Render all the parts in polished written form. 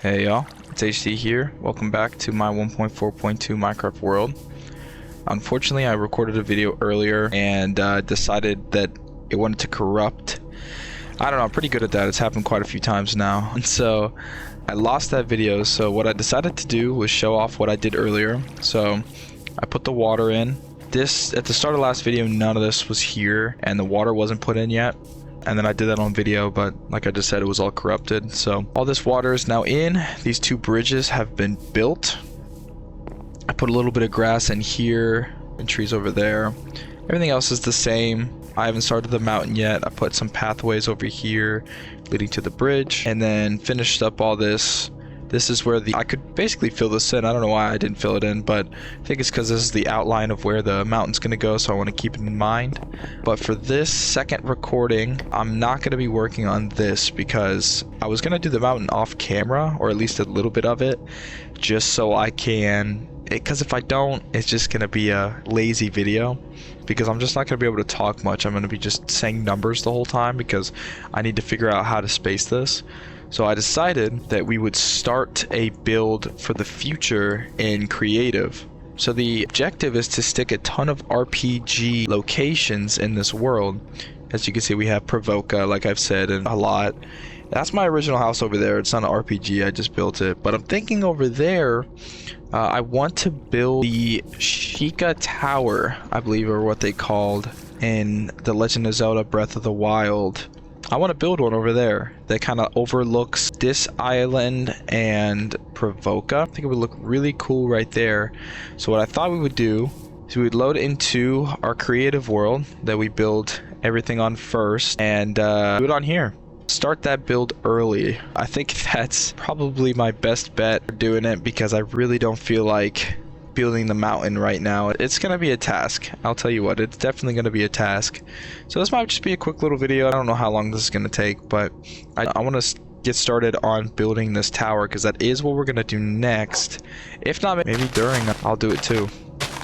Hey y'all, it's HD here. Welcome back to my 1.4.2 Minecraft world. Unfortunately, I recorded a video earlier and decided that it wanted to corrupt. I don't know, I'm pretty good at that. It's happened quite a few times now. And so I lost that video. So what I decided to do was show off what I did earlier. So I put the water in. This, at the start of the last video, none of this was here and the water wasn't put in yet. And then I did that on video, but like I just said, it was all corrupted. So all this water is now in. These two bridges have been built. I put a little bit of grass in here and trees over there. Everything else is the same. I haven't started the mountain yet. I put some pathways over here leading to the bridge and then finished up all this. This is where I could basically fill this in. I don't know why I didn't fill it in, but I think it's because this is the outline of where the mountain's going to go, so I want to keep it in mind. But for this second recording, I'm not going to be working on this because I was going to do the mountain off camera, or at least a little bit of it, just so I can, because if I don't, it's just going to be a lazy video. Because I'm just not going to be able to talk much. I'm going to be just saying numbers the whole time because I need to figure out how to space this. So I decided that we would start a build for the future in creative. So the objective is to stick a ton of RPG locations in this world. As you can see, we have Provoca, like I've said, and a lot. That's my original house over there. It's not an RPG, I just built it. But I'm thinking over there, I want to build the Sheikah Tower, I believe, or what they called in The Legend of Zelda Breath of the Wild. I want to build one over there that kind of overlooks this island and Provoca. I think it would look really cool right there. So what I thought we would do is we would load into our creative world that we build everything on first and do it on here. Start that build early. I think that's probably my best bet for doing it because I really don't feel like building the mountain right now. It's gonna be a task. I'll tell you what, it's definitely gonna be a task. So this might just be a quick little video. I don't know how long this is gonna take, but I want to get started on building this tower because that is what we're gonna do next. If not, maybe during, I'll do it too.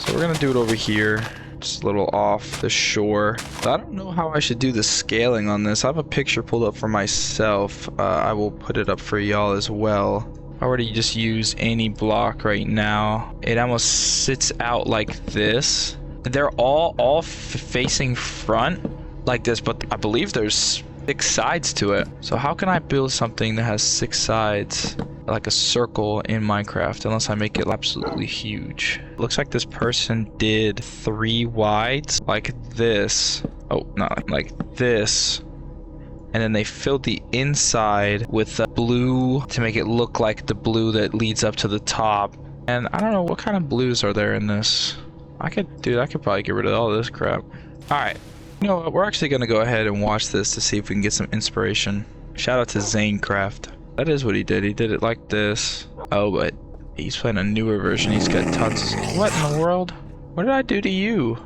So we're gonna do it over here, just a little off the shore. But I don't know how I should do the scaling on this. I have a picture pulled up for myself. I will put it up for y'all as well. I already just use any block right now. It almost sits out like this. They're all facing front like this, but I believe there's 6 sides to it. So how can I build something that has 6 sides like a circle in Minecraft unless I make it absolutely huge? Looks like this person did 3 wides like this. Oh, not like this. And then they filled the inside with blue to make it look like the blue that leads up to the top. And I don't know what kind of blues are there in this. I could probably get rid of all this crap. All right, you know what? We're actually gonna go ahead and watch this to see if we can get some inspiration. Shout out to Zanecraft. That is what he did. He did it like this. Oh, but he's playing a newer version. He's got tons of... What in the world? What did I do to you?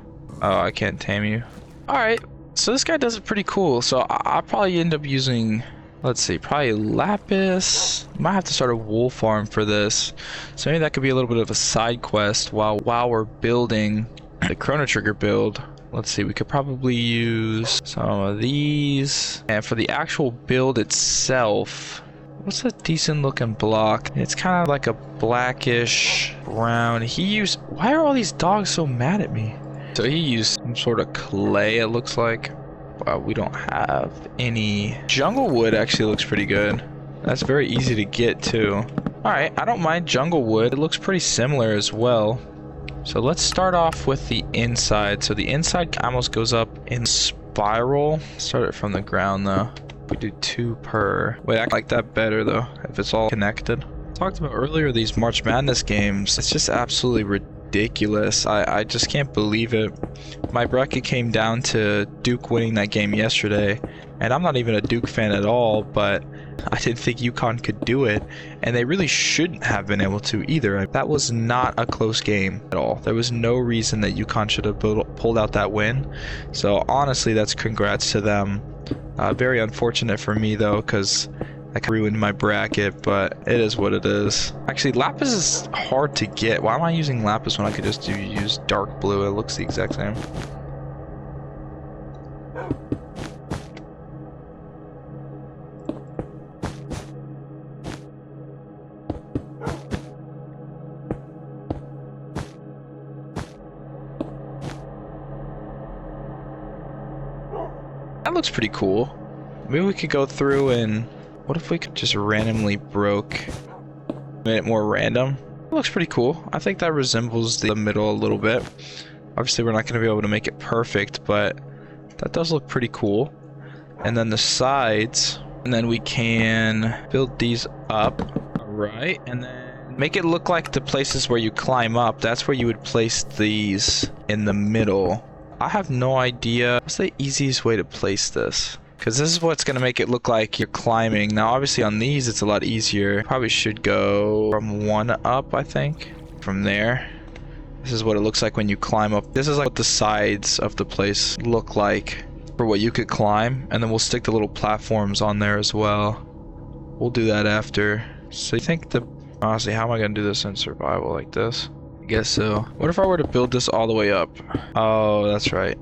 Oh, I can't tame you. All right. So this guy does it pretty cool. So I'll probably end up using, let's see, probably lapis. Might have to start a wool farm for this. So maybe that could be a little bit of a side quest while we're building the Chrono Trigger build. Let's see, we could probably use some of these. And for the actual build itself, what's a decent looking block? It's kind of like a blackish brown. Why are all these dogs so mad at me? So he used some sort of clay, it looks like. Wow, we don't have any. Jungle wood actually looks pretty good. That's very easy to get too. Alright, I don't mind jungle wood. It looks pretty similar as well. So let's start off with the inside. So the inside almost goes up in spiral. Start it from the ground though. We do 2 per. Wait, I like that better though, if it's all connected. Talked about earlier these March Madness games. It's just absolutely ridiculous. I just can't believe it. My bracket came down to Duke winning that game yesterday, and I'm not even a Duke fan at all, but I didn't think UConn could do it, and they really shouldn't have been able to either. That was not a close game at all. There was no reason that UConn should have pulled out that win. So honestly, that's congrats to them. Very unfortunate for me though, because I ruined my bracket, but it is what it is. Actually, lapis is hard to get. Why am I using lapis when I could just use dark blue? It looks the exact same. looks pretty cool. Maybe we could go through and what if we could just randomly made it more random? It looks pretty cool. I think that resembles the middle a little bit. Obviously we're not going to be able to make it perfect, but that does look pretty cool. And then the sides, and then we can build these up. All right, and then make it look like the places where you climb up. That's where you would place these in the middle. I have no idea what's the easiest way to place this, because this is what's going to make it look like you're climbing. Now obviously on these it's a lot easier. Probably should go from one up, I think. From there. This is what it looks like when you climb up. This is like what the sides of the place look like for what you could climb. And then we'll stick the little platforms on there as well. We'll do that after. So you think honestly, how am I going to do this in survival like this? I guess so. What if I were to build this all the way up? Oh, that's right.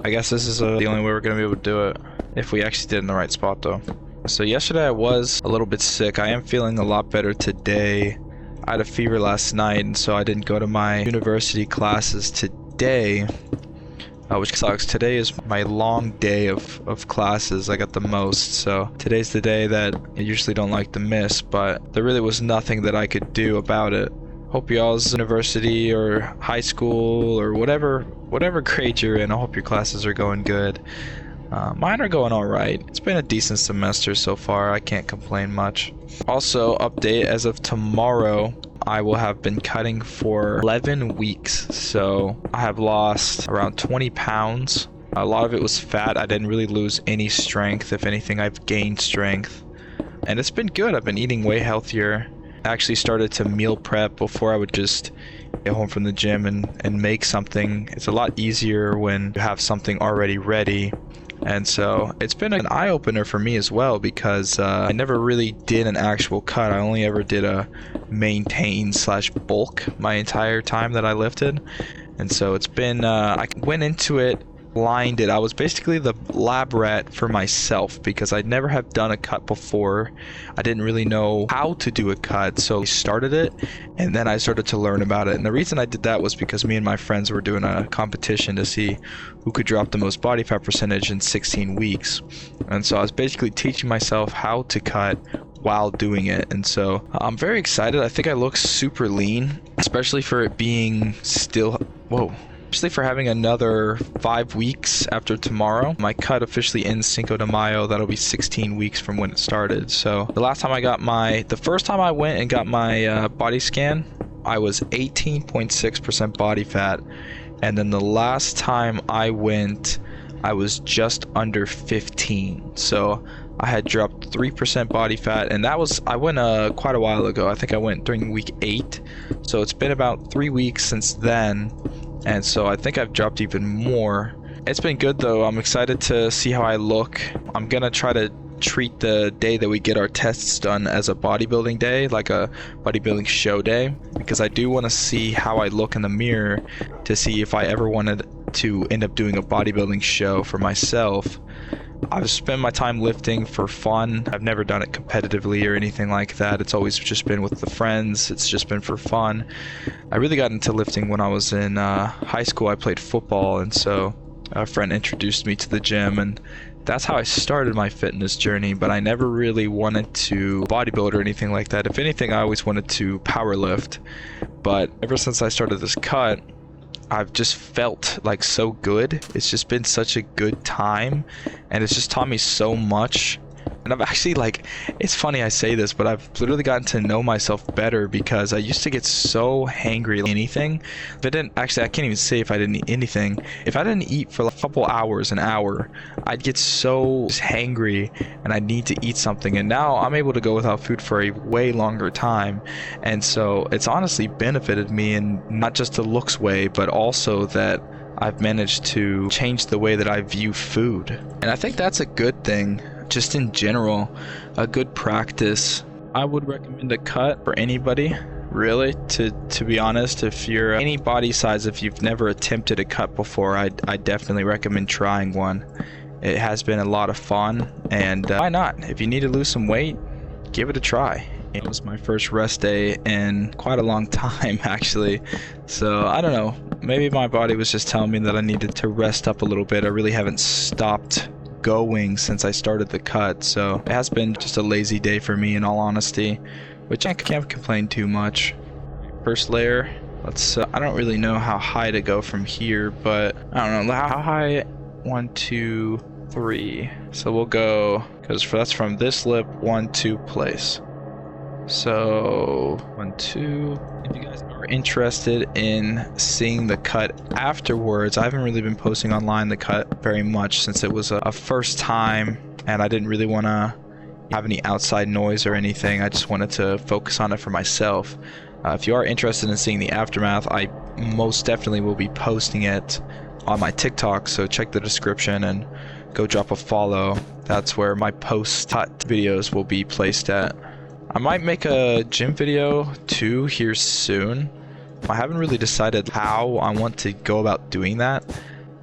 I guess this is the only way we're going to be able to do it. If we actually did it in the right spot though. So yesterday I was a little bit sick. I am feeling a lot better today. I had a fever last night, and so I didn't go to my university classes today, which sucks. Today is my long day of classes. I got the most, so today's the day that I usually don't like to miss, but there really was nothing that I could do about it. Hope y'all's university or high school or whatever grade you're in, I hope your classes are going good. Mine are going alright. It's been a decent semester so far. I can't complain much. Also, update, as of tomorrow, I will have been cutting for 11 weeks. So I have lost around 20 pounds. A lot of it was fat. I didn't really lose any strength. If anything, I've gained strength. And it's been good. I've been eating way healthier. I actually started to meal prep. Before I would just get home from the gym and make something. It's a lot easier when you have something already ready. And so it's been an eye-opener for me as well, because I never really did an actual cut. I only ever did a maintain/bulk my entire time that I lifted. And so it's been I went into it blinded. I was basically the lab rat for myself, because I never have done a cut before. I didn't really know how to do a cut, so I started it and then I started to learn about it. And the reason I did that was because me and my friends were doing a competition to see who could drop the most body fat percentage in 16 weeks. And so I was basically teaching myself how to cut while doing it. And so I'm very excited. I think I look super lean, especially for it being still especially for having another 5 weeks after tomorrow. My cut officially ends Cinco de Mayo. That'll be 16 weeks from when it started. So the last time I got the first time I went and got my body scan, I was 18.6% body fat. And then the last time I went, I was just under 15. So I had dropped 3% body fat, and I went quite a while ago. I think I went during week 8. So it's been about 3 weeks since then. And so I think I've dropped even more. It's been good though. I'm excited to see how I look. I'm gonna try to treat the day that we get our tests done as a bodybuilding day, like a bodybuilding show day, because I do want to see how I look in the mirror to see if I ever wanted to end up doing a bodybuilding show for myself. I've spent my time lifting for fun. I've never done it competitively or anything like that. It's always just been with the friends. It's just been for fun. I really got into lifting when I was in high school. I played football, and so a friend introduced me to the gym, and that's how I started my fitness journey. But I never really wanted to bodybuild or anything like that. If anything, I always wanted to power lift. But ever since I started this cut, I've just felt like so good. It's just been such a good time, and it's just taught me so much. And I've actually, it's funny I say this, but I've literally gotten to know myself better, because I used to get so hangry anything. If I didn't, actually I can't even say if I didn't eat anything. If I didn't eat for a couple hours, an hour, I'd get so hangry and I'd need to eat something. And now I'm able to go without food for a way longer time. And so it's honestly benefited me, in not just the looks way, but also that I've managed to change the way that I view food. And I think that's a good thing. Just in general, a good practice. I would recommend a cut for anybody, really, to be honest. If you're any body size, if you've never attempted a cut before, I definitely recommend trying one. It has been a lot of fun, and why not? If you need to lose some weight, give it a try. It was my first rest day in quite a long time, actually. So I don't know, maybe my body was just telling me that I needed to rest up a little bit. I really haven't stopped going since I started the cut, so it has been just a lazy day for me in all honesty, which I can't complain too much. First layer, let's I don't really know how high to go from here, but I don't know how high. 1, 2, 3. So we'll go, because that's from this lip 1, 2 place. So 1, 2. If you guys are interested in seeing the cut afterwards, I haven't really been posting online the cut very much since it was a first time, and I didn't really want to have any outside noise or anything. I just wanted to focus on it for myself. If you are interested in seeing the aftermath, I most definitely will be posting it on my TikTok, so check the description and go drop a follow. That's where my post-cut videos will be placed at. I might make a gym video too here soon. I haven't really decided how I want to go about doing that.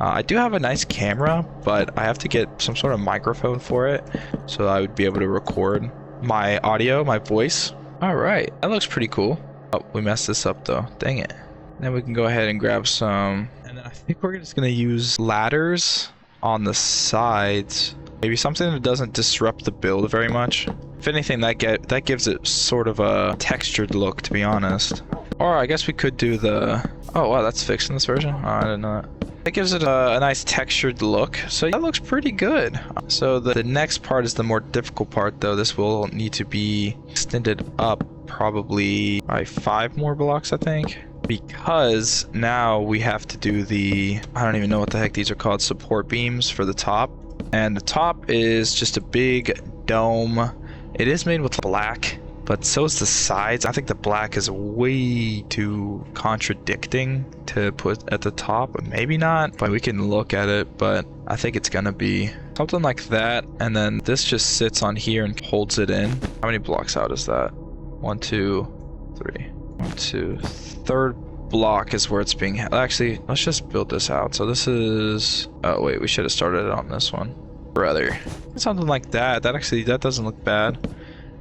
I do have a nice camera, but I have to get some sort of microphone for it so I would be able to record my audio, my voice. Alright, that looks pretty cool. Oh, we messed this up though, dang it. Then we can go ahead and grab some, and then I think we're just gonna use ladders on the sides. Maybe something that doesn't disrupt the build very much. If anything, that gives it sort of a textured look, to be honest. Or I guess we could do the, oh wow, that's fixed in this version? Oh, I didn't know that. That gives it a nice textured look, so that looks pretty good. So the next part is the more difficult part though. This will need to be extended up probably by 5 more blocks, I think. Because now we have to do the, I don't even know what the heck these are called, support beams for the top. And the top is just a big dome. It is made with black, but so is the sides. I think the black is way too contradicting to put at the top, but maybe not. But we can look at it, but I think it's gonna be something like that. And then this just sits on here and holds it in. How many blocks out is that? 1, 2, 3. 1, 2. Third block is where it's being held. Actually, let's just build this out. So this is, oh wait, we should have started it on this one. Rather, something like that. That doesn't look bad.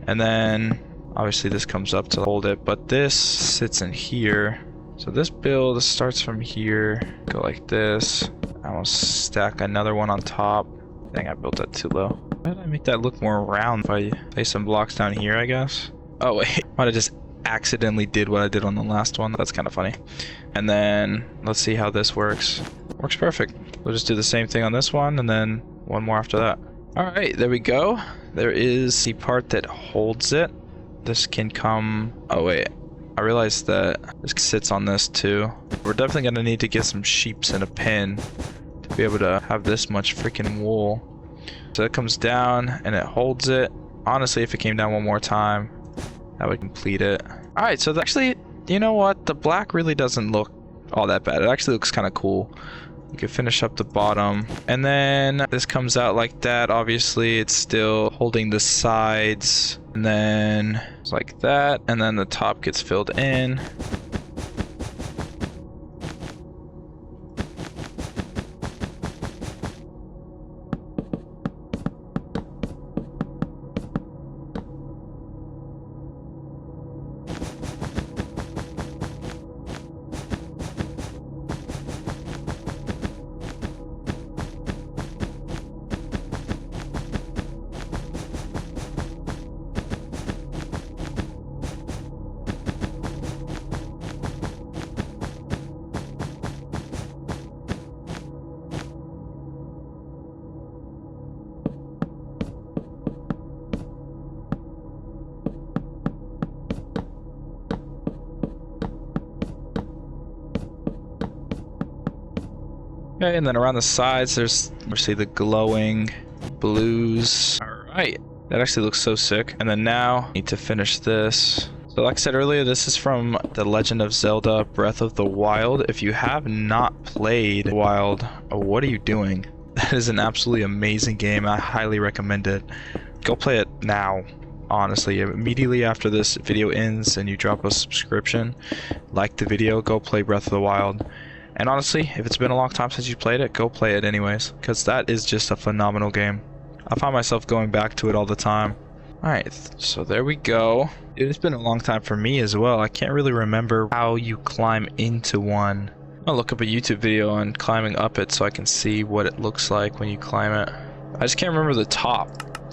And then obviously this comes up to hold it, but this sits in here. So this build starts from here, go like this. I will stack another one on top. Dang, I built that too low. Why did I make that look more round? If I place some blocks down here, I guess. Oh wait, might have just accidentally did what I did on the last one. That's kind of funny. And then let's see how this works. Works perfect. We'll just do the same thing on this one and then one more after that. All right, there we go. There is the part that holds it. This can come, oh wait, I realized that this sits on this too. We're definitely gonna need to get some sheeps and a pin to be able to have this much freaking wool. So it comes down and it holds it. Honestly, if it came down one more time, that would complete it. All right, so actually, you know what? The black really doesn't look all that bad. It actually looks kind of cool. You can finish up the bottom, and then this comes out like that. Obviously, it's still holding the sides, and then it's like that, and then the top gets filled in. Okay, and then around the sides, there's obviously the glowing blues. All right, that actually looks so sick. And then now, need to finish this. So like I said earlier, this is from The Legend of Zelda Breath of the Wild. If you have not played Wild, what are you doing? That is an absolutely amazing game. I highly recommend it. Go play it now. Honestly, immediately after this video ends and you drop a subscription, like the video, go play Breath of the Wild. And honestly, if it's been a long time since you played it, go play it anyways, because that is just a phenomenal game. I find myself going back to it all the time. Alright, so there we go. It's been a long time for me as well. I can't really remember how you climb into one. I'll look up a YouTube video on climbing up it so I can see what it looks like when you climb it. I just can't remember the top,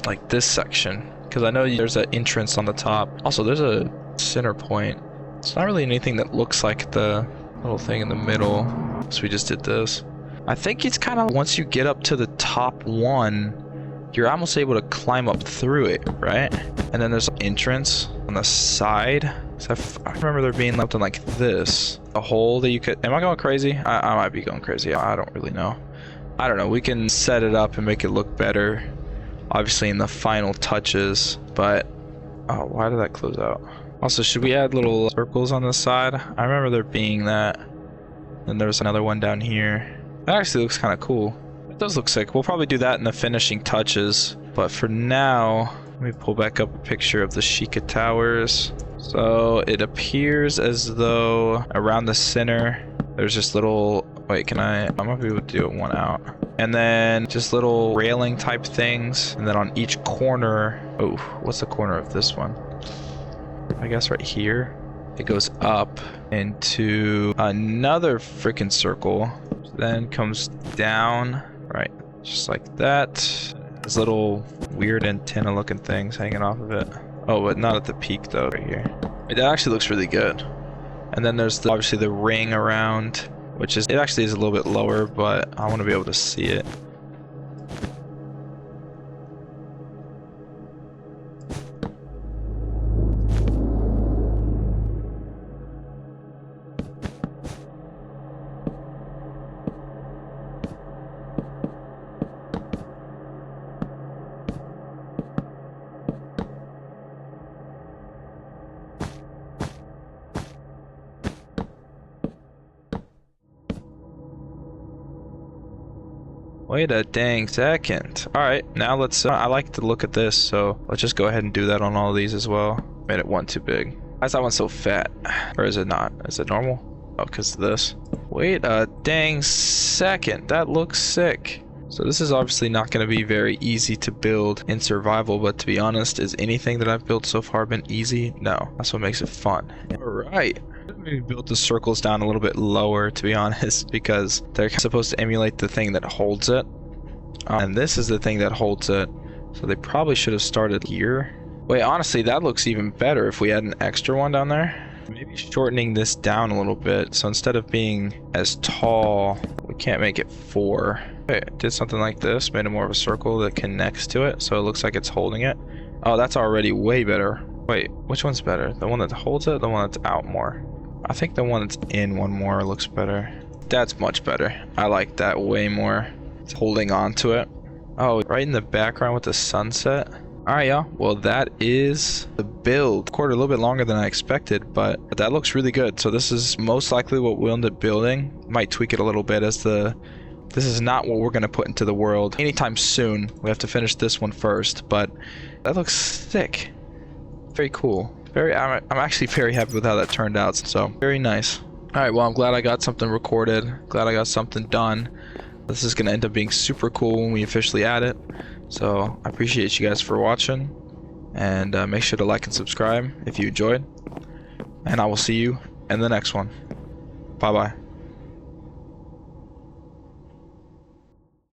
like this section, because I know there's an entrance on the top. Also, there's a center point. It's not really anything that looks like the little thing in the middle. So we just did this. I think it's kind of, once you get up to the top one, you're almost able to climb up through it, right? And then there's an entrance on the side. So I remember there being something like this, a hole that you could, am I going crazy? I might be going crazy. I don't really know. I don't know. We can set it up and make it look better, obviously in the final touches, but oh, why did that close out? Also, should we add little circles on this side? I remember there being that. And there's another one down here. That actually looks kind of cool. It does look sick. We'll probably do that in the finishing touches. But for now, let me pull back up a picture of the Sheikah towers. So it appears as though around the center, there's just little, wait, I might be able to do it one out. And then just little railing type things. And then on each corner, oh, what's the corner of this one? I guess right here. It goes up into another freaking circle, then comes down, right, just like that. There's little weird antenna looking things hanging off of it. Oh, but not at the peak though, right here. That actually looks really good. And then there's obviously the ring around, which is, it actually is a little bit lower, but I want to be able to see it. Wait a dang second. Alright, now let's, I like to look at this, so let's just go ahead and do that on all of these as well. Made it one too big. Why is that one so fat? Or is it not? Is it normal? Oh, because of this. Wait a dang second. That looks sick. So this is obviously not going to be very easy to build in survival, but to be honest, is anything that I've built so far been easy? No. That's what makes it fun. Alright. We built the circles down a little bit lower, to be honest, because they're supposed to emulate the thing that holds it. And this is the thing that holds it. So they probably should have started here. Wait, honestly, that looks even better if we had an extra one down there. Maybe shortening this down a little bit. So instead of being as tall, we can't make it 4. Okay, did something like this, made it more of a circle that connects to it, so it looks like it's holding it. Oh, that's already way better. Wait, which one's better? The one that holds it, the one that's out more? I think the one that's in one more looks better. That's much better. I like that way more. It's holding on to it. Oh, right in the background with the sunset. Alright, y'all. Well, that is the build. Recorded a little bit longer than I expected, but that looks really good. So this is most likely what we'll end up building. Might tweak it a little bit as the... This is not what we're going to put into the world anytime soon. We have to finish this one first, but that looks sick. Very cool. I'm actually very happy with how that turned out, so very nice. Alright, well, I'm glad I got something recorded, glad I got something done. This is going to end up being super cool when we officially add it, so I appreciate you guys for watching, and make sure to like and subscribe if you enjoyed, and I will see you in the next one. Bye bye.